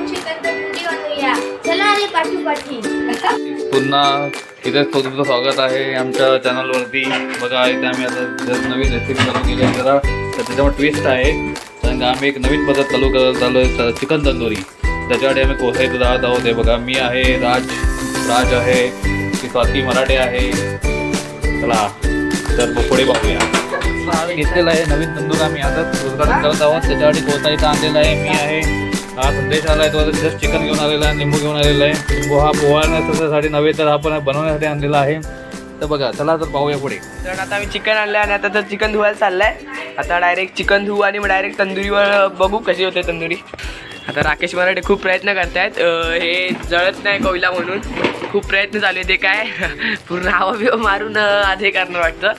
आपण चिकन तंदुरी बनवूया. चला रे पाठी. पुन्हा इथे तुमचं स्वागत आहे आमच्या चॅनलवरती. बघा इथे आम्ही आता जर नवीन रेसिपी चालू केली आहे जरा, तर त्याच्यावर ट्विस्ट आहे. कारण आम्ही एक नवीन पद्धत चालू करत आलो आहे, चिकन तंदुरी. त्याच्यासाठी आम्ही कोसायचं राहत आहोत. हे बघा, मी आहे, राज आहे, ती स्वाती मराठे आहे. चला तर पुढे पाहूया. घेतलेला आहे नवीन तंदूर, आम्ही आता उद्घाटन करत आहोत. त्याच्यासाठी कोसायचं आणलेला आहे. मी आहे, हा संदेश आला आहे, तो आता जस्ट चिकन घेऊन आलेला आहे, लिंबू घेऊन आलेला आहे. लिंबू हा पोहाण्यासाठी नव्हे तर आपण बनवण्यासाठी आणलेला आहे. तर बघा, चला तर पाहूया पुढे. तर आता आम्ही चिकन आणलं आणि आता तर चिकन धुवायला चाललंय. आता डायरेक्ट चिकन धुवू आणि मग डायरेक्ट तंदुरीवर बघू कशी होते तंदुरी. आता राकेश मराठे खूप प्रयत्न करतायत, हे जळत नाही कोयला म्हणून खूप प्रयत्न चालू आहे. ते काय पूर्ण हवा बिवा मारून आधी करणार वाटतं.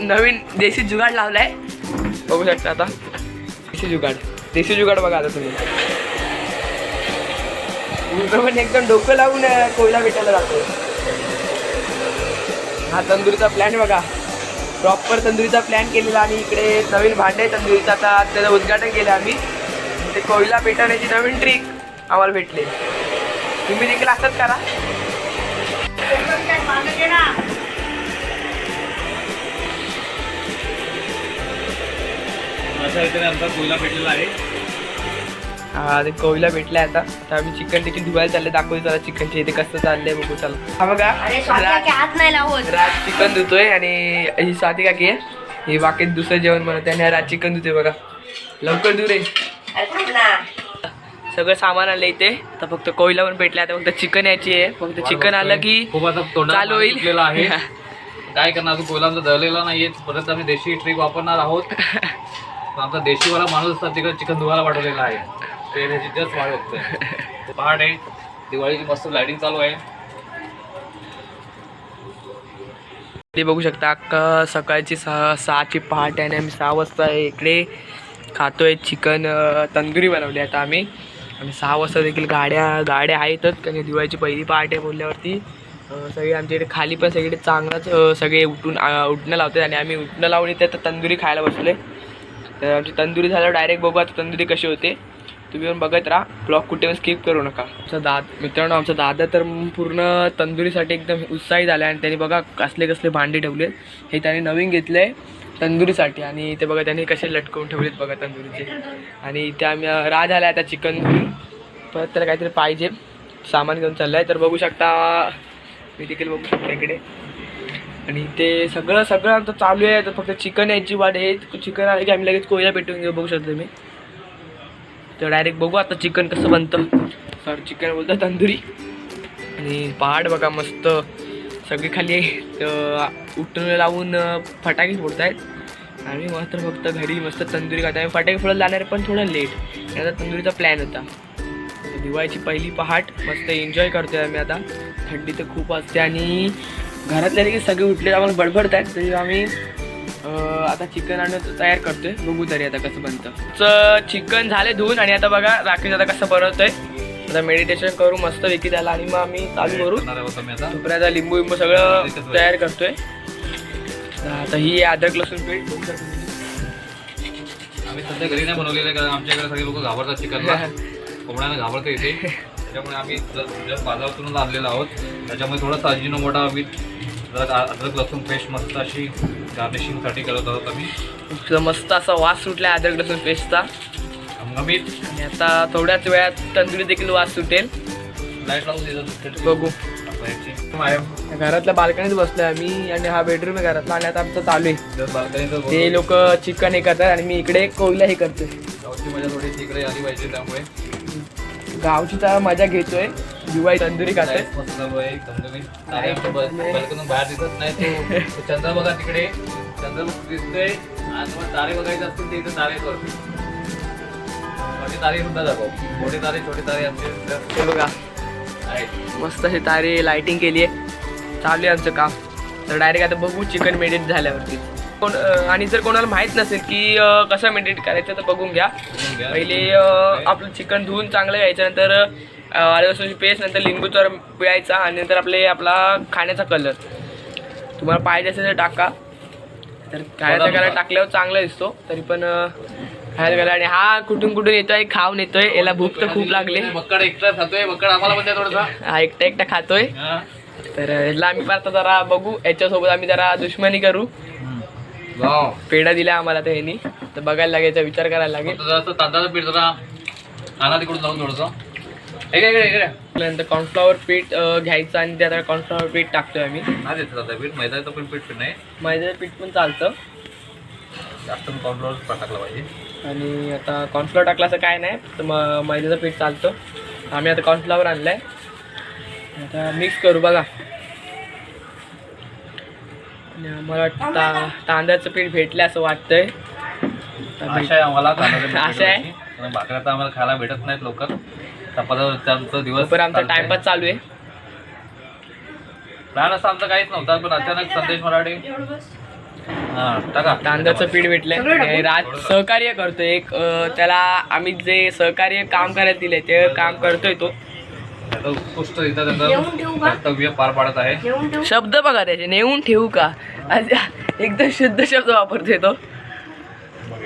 नवीन देशी जुगाड लावलाय, बघू शकता. आता देशी जुगाड बघा आता तुम्ही. पण एकदम डोकं लावून कोयला भेटायला जातो. हा तंदुरीचा प्लॅन बघा, प्रॉपर तंदुरीचा प्लॅन केलेला. आणि इकडे नवीन भांडे तंदुरीचा, आता त्याचं उद्घाटन केलं आम्ही. ते कोयला पेटवण्याची नवीन ट्रिक आम्हाला भेटली. तुम्ही देखील असंच करा. अशा रीतीने आमचा कोयला भेटलेला आहे. हा ते कोयला भेटलाय. आता आम्ही चिकन देखील धुवायला चालले. दाखवू चला चिकनचे इथे कसं चाललंय बघू चला. हा बघा, हात नाही लावत. राज चिकन धुतोय आणि ही स्वाती काकी आहे, ही बाकी दुसरं जेवण बनवते आणि राज चिकन धुतोय बघा. लवकर धु रे. सगळं सामान आलं इथे. आता फक्त कोयला पण भेटला. आता फक्त चिकन यायची आहे. फक्त चिकन आलं की चालू होईल. आहे काय करणार, अजून कोयला आमचा दळलेला नाहीये. परत आम्ही देशी ट्रिक वापरणार आहोत. आमचा देशीवाला माणूस असतात तिकडे चिकन धुवायला पाठवलेला आहे. ते त्याची जस्ट वाढ बघतोय. पहाट आहे, दिवाळीची मस्त लाइटिंग चालू आहे. ते बघू शकता, अख्खा सकाळची 6ची पहाट आहे आणि आम्ही 6 वाजता इकडे खातोय चिकन तंदुरी बनवली आता आम्ही. आणि 6 वाजता देखील गाड्या आहेतच, कारण दिवाळीची पहिली पहाट आहे बोलल्यावरती. सगळे आमच्या इकडे खाली पण सगळीकडे चांगलाच सगळे उठणं लावतात आणि आम्ही उठणं लावून इथे आता तंदुरी खायला बसले. तर आमची तंदुरी झाल्यावर डायरेक्ट बघू आता तंदुरी कशी होते. तुम्ही पण बघत राहा, ब्लॉग कुठे पण स्किप करू नका. मित्रांनो, आमचा दादा तर पूर्ण तंदुरीसाठी एकदम उत्साही झाला आहे. आणि त्यांनी बघा कसले भांडे ठेवलेत. हे त्यांनी नवीन घेतले आहे तंदुरीसाठी. आणि ते बघा त्यांनी कसे लटकवून ठेवलेत बघा तंदुरीचे. आणि इथे आम्ही राज आला आता चिकन धुवून. परत त्याला काहीतरी पाहिजे सामान घेऊन चाललं आहे. तर बघू शकता, मी देखील बघू शकता इकडे. आणि ते सगळं आमचं चालू आहे. तर फक्त चिकन यायची वाट आहे. चिकन आलं की आम्ही लगेच कोयला पेटवून घेऊ. बघू शकतो मी. तर डायरेक्ट बघू आता चिकन कसं बनतं. चिकन बोलतं तंदुरी. आणि पहाड बघा मस्त, सगळी खाली उठून लावून फटाके फोडत आहेत. आम्ही मात्र फक्त घरी मस्त तंदुरी खात. आम्ही फटाके फोडत जाणार पण थोडं लेट. आता तंदुरीचा प्लॅन होता. दिवाळीची पहिली पहाट मस्त एन्जॉय करतोय आम्ही. आता थंडी तर खूप असते आणि घरातल्या देखील सगळे उठले आम्हाला बडबडत आहेत. तरी आम्ही आता चिकन आणून तयार करतोय. बघू तरी आता कसं बनतं. चिकन झाले धुवून आणि आता बघा राकेश आता कसं बनवतोय. आता मेडिटेशन करू मस्त वेकी त्याला आणि मग आम्ही चालू करू. तुपऱ्याचा लिंबू सगळं तयार करतोय. आता ही अद्रक लसूण पेस्ट आम्ही सध्या घरी नाही बनवलेलं, कारण आमच्याकडे सगळे लोक घाबरतात चिकनला. कोंबड्यानं घाबरतं इथे. त्याच्यामुळे आम्ही जस्ट बाजारातूनच आणलेलो आहोत. त्याच्यामुळे थोडासा अजिनोमोटो आम्ही जरा अद्रक लसूण पेस्ट मस्त अशी गार्निशिंगसाठी करत आहोत आम्ही. मस्त असा वास सुटला अद्रक लसूण पेस्टचा. आम्ही आणि आता थोड्याच वेळात तंदुरी देखील वास सुटेल. लाईट लावून देतो बघू. घरातल्या बाल्कनीत बसलोय आम्ही आणि हा बेडरूम आहे घरातला. आणि आता आमचं चालू आहे. ते लोक चिकन हे करतात आणि मी इकडे कोयला हे करतोय. गावची मजा थोडी इकडे आली पाहिजे, त्यामुळे गावची तर मजा घेतोय. दिवाळी तंदुरी खातोय. बाहेर दिसत नाही तो चंद्र बघा तिकडे. चंद्र दिसतोय आणि मग तारे बघायचे असतील ते इथे तारे करतो. मोठे तारे सुद्धा दाखव. मोठे तारे छोटे तारे आमचे बघा मस्त असे तारे लाइटिंग केली आहे. चालू आहे आमचं काम. तर डायरेक्ट आता बघू चिकन मेडिटेट झाल्यावरती. आणि जर कोणाला माहीत नसेल की कसं मेडिटेट करायचं तर बघून घ्या. पहिले आपलं चिकन धुवून चांगलं घ्यायचं, नंतर आलं लसूणची पेस्ट, नंतर लिंबूचा पिळायचा आणि नंतर आपला खाण्याचा कलर तुम्हाला पाहिजे असेल तर टाका. तर खाण्याचा कलर टाकल्यावर चांगला दिसतो. तरी पण आणि हा कुठून कुठून येतोय खाऊन येतोय. याला भूक तर खूप लागली. बक्कड एकटा खातोय. बक्कड आम्हाला पण द्या थोडंसं. हा एकटा एकटा खातोय. तर याला आम्ही आता जरा बघू, याच्यासोबत आम्ही जरा दुश्मनी करू. पेढा दिला आम्हाला तर ह्यानी, तर बघायला लागेल, विचार करायला लागेल. तांदळाचं पीठ जरा आणा तिकडून जाऊन थोडंसं. त्यानंतर कॉर्नफ्लॉवर पीठ घ्यायचं आणि त्यात कॉर्नफ्लॉवर पीठ टाकतोय आम्ही. नाही देत पीठ, मैद्याचं पण पीठ नाही. मैद्याचं पीठ पण चालतं, जास्त कॉर्नफ्लॉवर टाकला पाहिजे. आणि आता कॉर्नफ्लॉवर टाकला असं काय नाही, तर मग मैद्याचं पीठ चालतं. आम्ही आता कॉर्नफ्लॉवर आणलंय, आता मिक्स करू बघा. आणि आम्हाला वाटतं तांदळाचं पीठ भेटलं असं वाटतंय. आशा आहे आम्हाला आशा आहे. भाकऱ्या तर आम्हाला खायला भेटत नाहीत लवकर. त्यांचा दिवस आमचा टाइमपास चालू आहे. प्लॅन असं आमचं काहीच नव्हता, पण अचानक संदेश मराठे तांदळाचं पीठ भेटलंय. राज सहकार्य करतोय एक, त्याला आम्ही जे सहकार्य काम करायला दिले ते काम करतोय. तो उत्कृष्ट कर्तव्य पार पाडत आहे. शब्द बघा त्याचे, नेऊन ठेवू का, एकदम शुद्ध शब्द वापरतोय तो.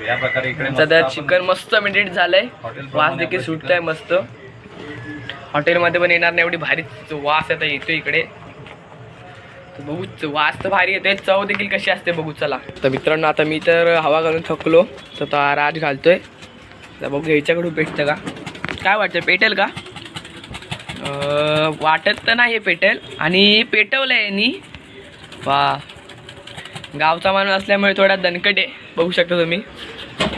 या प्रकारे इकडे सध्या चिकन मस्त मेडिटेट झालंय. वास देखील सुटतंय मस्त. हॉटेलमध्ये पण येणार नाही एवढी भारी वास आता येतोय इकडे. तर बघू, वास तर भारी येतोय, चव देखील कशी असते बघू. चला तर मित्रांनो, आता मी तर हवा घालून थकलो, तर आता राज घालतोय. तर बघू ह्याच्याकडून पेटतं का, काय वाटतं पेटेल का. वाटत तर नाही पेटेल, आणि पेटवलंय यांनी. वा, गावचा माणूस असल्यामुळे थोडा दणकट आहे बघू शकता तुम्ही.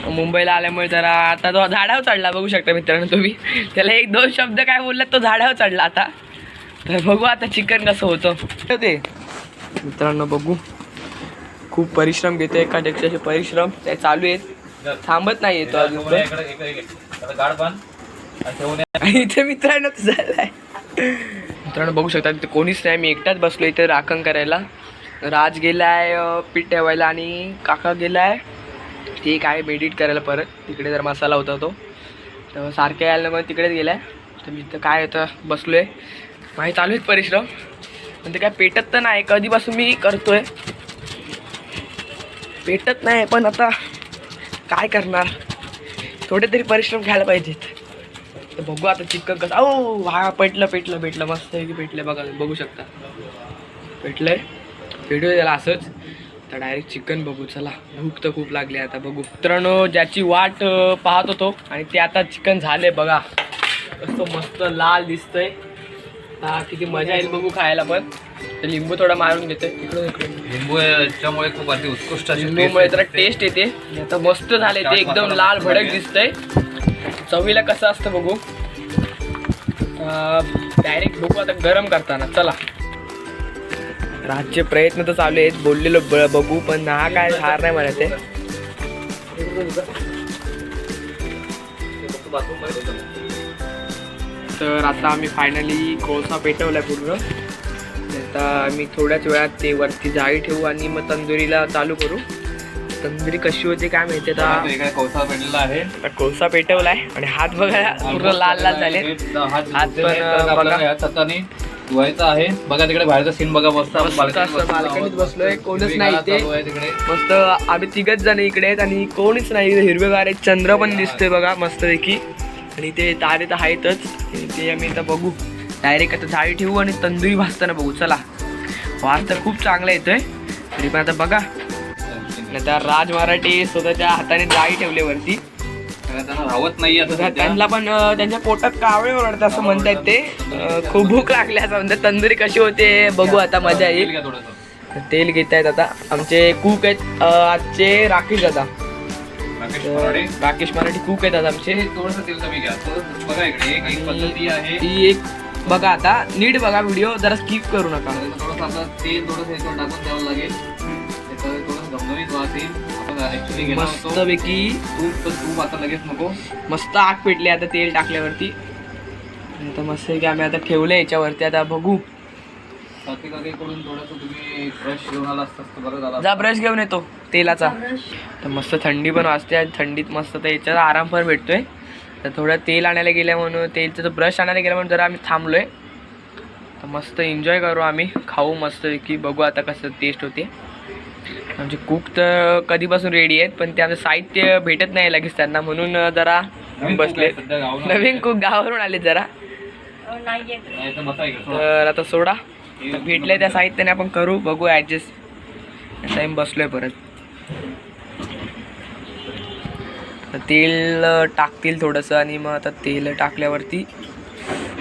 मुंबईला आल्यामुळे जरा आता तो झाडावर चढला बघू शकता मित्रांनो तुम्ही. त्याला एक दोन शब्द काय बोललात तो झाडावर चढला आता. तर बघू आता चिकन कसं होतं ते मित्रांनो. बघू, खूप परिश्रम घेतो, एकापेक्षा परिश्रम ते चालू आहेत, थांबत नाही येतो अजून. इथे मित्रांनो झालाय. मित्रांनो बघू शकता तिथे कोणीच नाही, मी एकटाच बसलो इथे राखण करायला. राज गेलाय पीठ ठेवायला, आणि काका गेलाय ते काय मेडिट करायला परत. तिकडे जर मसाला होता तो, तर सारखे यायला मग तिकडेच गेलाय. तर मी तर काय होतं बसलोय, माझे चालू आहेत परिश्रम, पण ते काय पेटत तर नाही. कधीपासून मी करतोय, पेटत नाही, पण आता काय करणार, थोडे तरी परिश्रम घ्यायला पाहिजेत. तर बघू आता चिकन कसं. ओ हा पेटलं मस्त आहे की पेटलं बघा, बघू शकता पेटलंय. पेटू त्याला असंच. तर डायरेक्ट चिकन बघू. चला, भूक तर खूप लागली आता, बघू. मित्रांनो ज्याची वाट पाहत होतो, आणि ते आता चिकन झाले बघा, कसं मस्त लाल दिसतंय. हा किती मजा येईल बघू खायला. पण तर लिंबू थोडा मारून घेतोय इकडून. लिंबू याच्यामुळे खूप अति उत्कृष्ट, लिंबूमुळे जरा टेस्ट येते. आता मस्त झाले ते, एकदम लाल भडक दिसतंय. चवीला कसं असतं बघू. डायरेक्ट बघू आता गरम करताना. चला, राजचे प्रयत्न तर चालू आहेत, बोललेलो बघू, पण हा काय हार नाही म्हणत आहे. तर आता आम्ही फायनली कोळसा पेटवलाय पूर्ण. आता आम्ही थोड्याच वेळात ते वरती जाळी ठेवू, आणि मग तंदुरीला चालू करू. तंदुरी कशी होते काय माहिती. आता कोळसा पेटलेला आहे, कोळसा पेटवलाय, आणि हात बघा पूर्ण लाल लाल झाले. हात पण बघा धुवायचा आहे. बघा तिकडे बाहेरचा सीन बघा, मस्त बाल्कनीत बसलोय, कोणच नाही इथे. मस्त आम्ही तिघच जण इकडे आहेत, आणि कोणीच नाही. हिरवेगार आहे, चंद्र पण दिसतोय बघा मस्तपैकी, आणि ते तारे तर आहेतच. ते आम्ही आता बघू, डायरेक्ट आता जाळी ठेवू आणि तंदुरी भाजताना बघू. चला, वास तर खूप चांगला येतोय, तरी पण आता बघा. आता राज मराठी स्वतःच्या हाताने जाळी ठेवले वरती, त्यांना राहत नाही आता. त्यांना पण त्यांच्या पोटात कावळे ओरडतात असं म्हणतायत ते. खूप भूक लागली असं म्हणतात. तंदुरी कशी होते बघू, आता मजा येईल. तेल घेत आहेत आता आमचे कुक आहेत आजचे, राकेश दादा. राकेश मराठी कुक आहेत आज आमचे. थोडंसं तेल कमी घ्या. बघा इकडे एक पद्धती आहे, ती एक बघा. आता नीट बघा व्हिडिओ, जरा स्किप करू नका. थोडंसं आता तेल थोडंसं टाकून द्यावं लागेल, थोडंसं घमघमीत वासेल. मस्तपैकी तूप आता लगेच नको. मस्त आग पेटली आता तेल टाकल्यावरती. आता मस्त की आम्ही आता ठेवलं याच्यावरती. आता बघू. कडून थोडंसं तुम्ही ब्रश घेऊन आला असतं बरं झालं. जा ब्रश घेऊन येतो तेलाचा. तर मस्त थंडी पण वाजते, थंडीत मस्त तर याच्यात आराम पण भेटतोय. तर थोडं तेल आणायला गेल्या म्हणून, तेलचं ब्रश आणायला गेल्या म्हणून जरा आम्ही थांबलोय. तर मस्त एन्जॉय करू आम्ही, खाऊ मस्त की, बघू आता कसं टेस्ट होते. आमचे कुक तर कधीपासून रेडी आहेत, पण ते आमचं साहित्य भेटत नाही लगेच त्यांना, म्हणून जरा बसले. नवीन कुक गावावरून आले जरा, नाही येत. तर आता सोडा भेटले त्या साहित्याने आपण करू, बघू ॲडजस्ट. टाईम बसलोय परत. तेल टाकतील थोडंसं आणि मग आता तेल टाकल्यावरती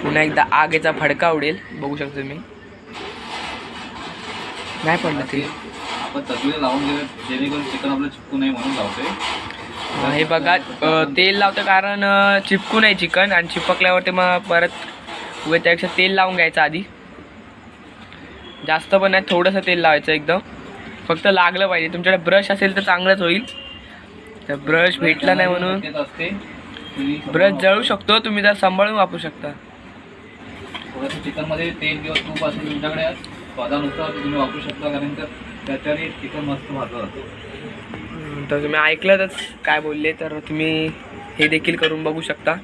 पुन्हा एकदा आगीचा फडका उडेल, बघू शकतो तुम्ही. नाही पडलं तेल. आपण तसवीर लावून दिलं जेणेकरून चिकन आपलं चिपकू नाही म्हणून लावतोय. हे बघा तेल लावतं कारण चिपकू नाही चिकन, आणि चिपकल्यावरती मग परत उभे त्यापेक्षा तेल लावून घ्यायचं आधी. जास्त पण नाही, थोडंसं तेल लावायचं एकदम, फक्त लागलं पाहिजे. तुमच्याकडे ब्रश असेल तर चांगलंच होईल. तर ब्रश भेटला नाही म्हणून ब्रश जळू शकतो, तुम्ही जर सांभाळून वापरू शकता. थोडंसं चिकनमध्ये तेल किंवा तूप असेल तुमच्याकडे स्वादानुसार तुम्ही वापरू शकता, कारण तर त्याच्याने चिकन मस्त भाजलं जातं. तर तुम्ही ऐकलंच काय बोलले, तर तुम्ही हे देखील करून बघू शकता.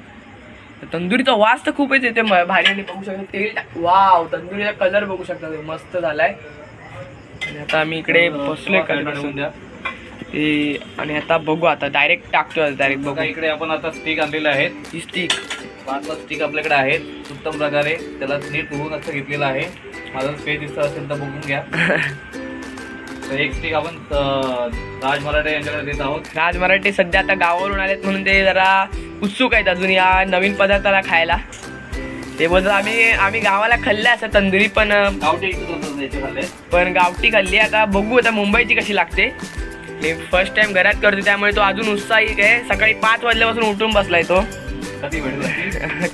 तंदुरीचा वास तर खूपच येते भारी, बघू शकता. तेल वाव, तंदुरीचा कलर बघू शकता तुम्ही, मस्त झालाय. आणि आता आम्ही इकडे बसलोय ते, आणि आता बघू, आता डायरेक्ट टाकतोय, डायरेक्ट बघू. इकडे आपण आता स्टिक आणलेले आहेत. ही स्टिक 5 स्टिक आपल्याकडे आहेत उत्तम प्रकारे. त्याला नीट उभून असं घेतलेलं आहे. माझं स्पेस दिसतं असेल तर बघून घ्या. तर एक स्टिक आपण राज मराठे यांच्याकडे देत आहोत. राज मराठे सध्या आता गावावरून आलेत म्हणून ते जरा उत्सुक आहेत अजून या नवीन पदार्थाला खायला. ते बोलतात आम्ही गावाला खाल्ले असं तंदुरी, पण गावठी खाल्ली. आता बघू आता मुंबईची कशी लागते. मी फर्स्ट टाइम घरात करतो त्यामुळे तो अजून उत्साही आहे. सकाळी 5 वाजल्यापासून उठून बसलाय तो.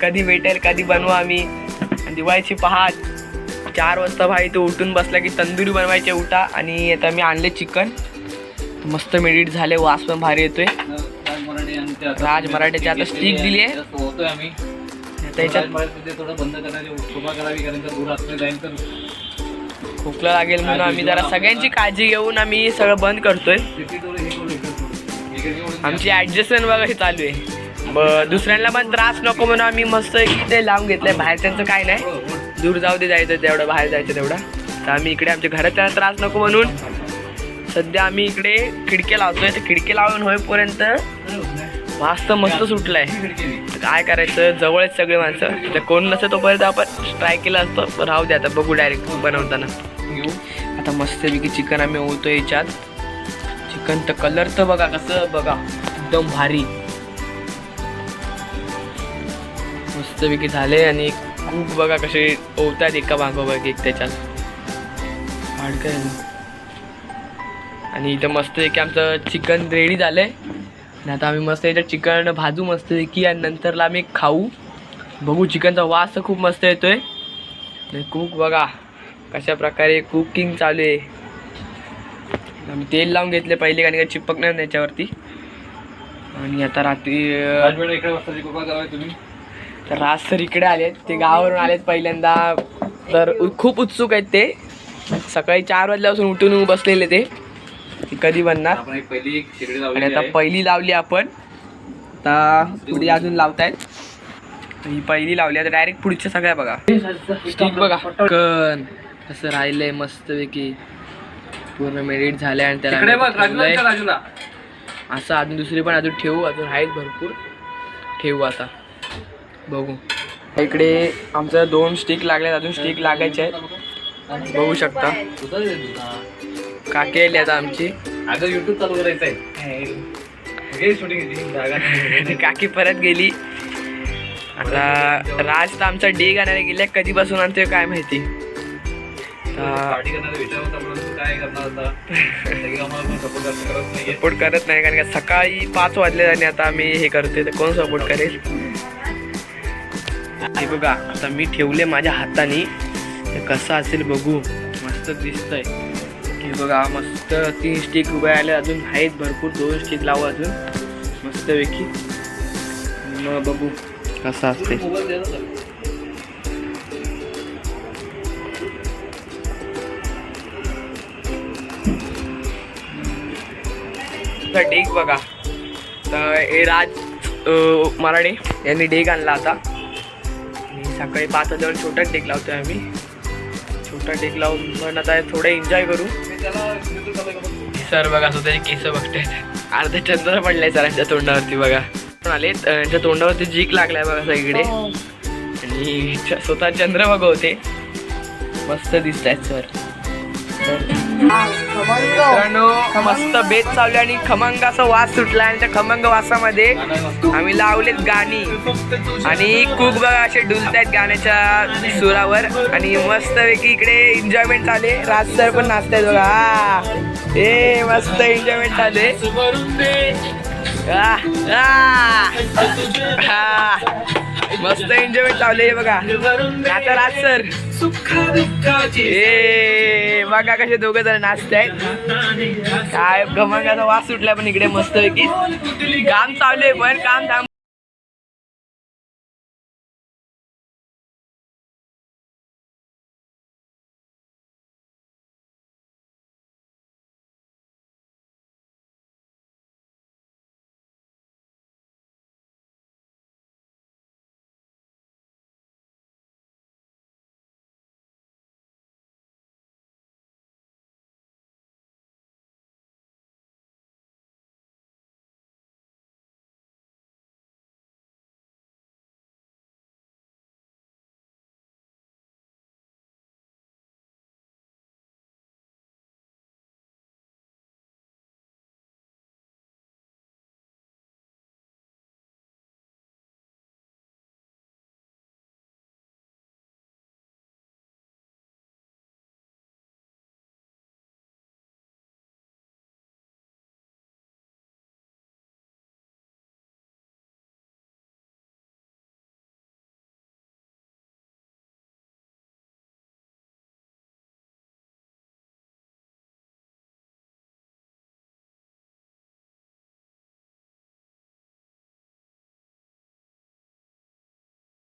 कधी भेटेल कधी बनवू आम्ही. दिवाळीची पहाट 4 वाजता भाई तो उठून बसला की तंदुरी बनवायचे उठा. आणि आता मी आणले चिकन, मस्त मेडिट झाले, वास पण भारी येतोय. राज मराठेची आता स्टिक दिली आहे. त्याच्यात थोडं बंद करायची कृपा करावी, कारण का दूर असले जाईल तर खोकला लागेल म्हणून आम्ही जरा सगळ्यांची काळजी घेऊन आम्ही सगळं बंद करतोय. आमची ॲडजस्टमेंट वगैरे चालू आहे. दुसऱ्यांना पण त्रास नको म्हणून आम्ही मस्त इथे लावून घेतलंय. बाहेर त्यांचं काय नाही, दूर जाऊ दे जायचं तेवढं, बाहेर जायचं तेवढं. तर आम्ही इकडे आमच्या घरात त्यांना त्रास नको म्हणून सध्या आम्ही इकडे खिडक्या लावतोय. तर खिडकी लावून होईपर्यंत वास तर मस्त सुटलाय. काय करायचं, जवळच सगळे माणसं, तर कोण नसतं तोपर्यंत आपण ट्राय केला असतो. राहू दे, आता बघू डायरेक्ट बनवताना. आता मस्तपैकी चिकन आम्ही ओळतोय याच्यात. चिकन तर कलर तर बघा कसं, बघा एकदम भारी मस्तपैकी झाले. आणि खूप बघा कसे ओवतात एका मागोमाग एक त्याच्यात काय. आणि इथं मस्तपैकी आमचं चिकन रेडी झालंय. आणि आता आम्ही मस्त याच्यात चिकन भाजू मस्तपैकी, आणि नंतरला आम्ही खाऊ. बघू, चिकनचा वास तर खूप मस्त येतोय. आणि कुक बघा कशा प्रकारे कुकिंग चालू आहे. आम्ही तेल लावून घेतले पहिले, कारण का चिपकणार नाही त्याच्यावरती. आणि आता रात्री तर राज सर इकडे आलेत, ते गावावरून आलेत पहिल्यांदा. तर खूप उत्सुक आहेत ते. सकाळी 4 वाजल्यापासून उठून बसलेले ते कधी बनणार. आणि आता पहिली लावली आपण, आता पुढे अजून लावतायत. ही पहिली लावली, आता डायरेक्ट पुढच्या सगळ्या बघा. स्टिक बघा कन कसं राहिलंय मस्तपैकी, पूर्ण मेडिट झालंय. आणि त्याला असं अजून दुसरी पण अजून ठेवू, अजून आहेत भरपूर ठेवू. आता बघू, इकडे आमचं 2 स्टिक लागले, अजून स्टिक लागायचे आहेत, बघू शकता. काकी आली आता आमची. आता युट्यूब चालू करायचं आहे. काकी परत गेली. आता राज तर आमचा डेग आणायला गेल्या, कधीपासून आणतोय काय माहिती. सपोर्ट करत नाही, कारण का सकाळी 5 वाजले आणि आता आम्ही हे करतोय, तर कोण सपोर्ट करेल. हे बघा आता मी ठेवले माझ्या हाताने, कसं असेल बघू. मस्त दिसतंय. हे बघा मस्त 3 स्टिक उभे आले, अजून आहेत भरपूर. 2 स्टिक लावू अजून मस्तपैकी, मग बघू कसं असते. डेग बघा, तर हे राज मराठे यांनी डेग आणला आता. आणि सकाळी 5 वाजल्यावर छोटा डेग लावतोय आम्ही. छोटा डेग लावून पण आता थोडं एन्जॉय करू. सर बघा स्वतःची केस बघतायत. अर्धा चंद्र पडलाय सरांच्या तोंडावरती बघा. आले त्यांच्या तोंडावरती जीक लागलाय बघा सगळीकडे. आणि स्वतः चंद्र बघवते. मस्त दिसत आहेत सर. मित्रांनो मस्त बेत चालू आणि खमंग असा वास सुटला. आणि त्या खमंग वासामध्ये आम्ही लावलेत गाणी आणि खूप बघा असे डुलतायत गाण्याच्या सुरावर. आणि मस्त पैकी इकडे एन्जॉयमेंट चालले. राज सर पण नाचतायत बघा. ए मस्त एन्जॉयमेंट चालले. मस्त एन्जॉयमेंट चालले बघा. आता राज सर ए बघा कसे दोघं जण नाचतायत. काय खमंगाचा वास सुटलाय पण इकडे मस्त पैकी काम चालू आहे. पण काम थांब.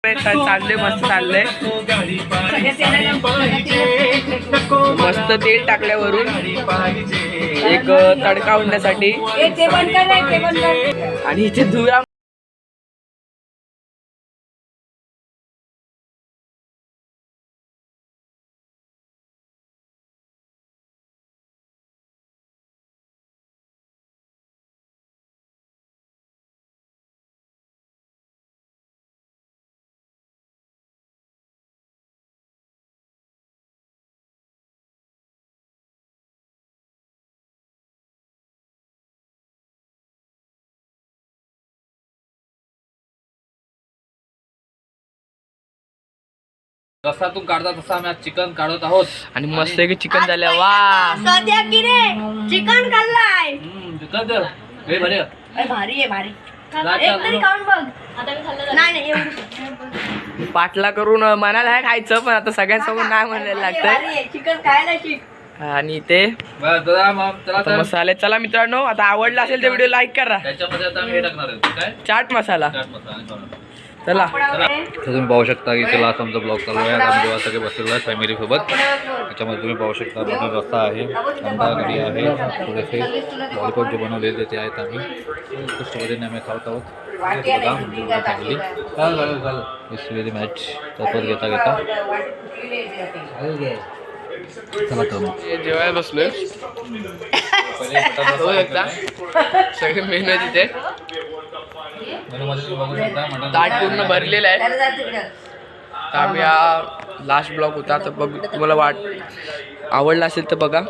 चाललंय मस्त चाललंय. मस्त तेल टाकल्यावरून एक तडका होण्यासाठी. आणि इथे धुरा रसातून काढता तसा आम्ही आज चिकन काढत आहोत. आणि मस्त की चिकन झालं. वा सध्या की रे चिकन खाल्लाय. चिकन तर लय भारी आहे. भारी आहे भारी. राज एक चालू. तरी खाऊन बघ. आता मी खाल्लं नाही नाही एवढं. पाटला करून मनाला आहे खायचं पण आता सगळ्यांसमोर नाही म्हणायला लागतंय. चिकन खायला शिक. आणि ते बरं, जरा मग चला आता तर. मसाले. चला मित्रांनो आता आवडला असेल तर व्हिडिओ लाईक करा. त्याच्यामध्ये आता आम्ही हे टाकणार आहे काय चाट मसाला. चाट मसाला आणि पावडर. चला तुम्ही पाहू शकता की चला आज आमचा ब्लॉग चालू आहे. आम्ही जेव्हा सगळे बसलेलो आहे फॅमिली सोबत. त्याच्यामध्ये तुम्ही पाहू शकता बनवून रस्ता आहे, कांदा कढी आहे, थोडेसे लॉलीपॉप जे बनवलेले ते आहेत. आम्ही उत्कृष्ट पद्धतीने आम्ही खात आहोत. फॅमिली इट्स व्हेरी मॅच तसंच घेता घेता चला तर मग. जेवायला बसलोय. हो एकदा सगळे मेनू आहे तिथे. मेनूमध्ये तुम्ही बघू शकता मटण ताट पूर्ण भरलेलं आहे. तर आम्ही हा लास्ट ब्लॉग होता. तर बघ तुम्हाला आवडला असेल तर बघा.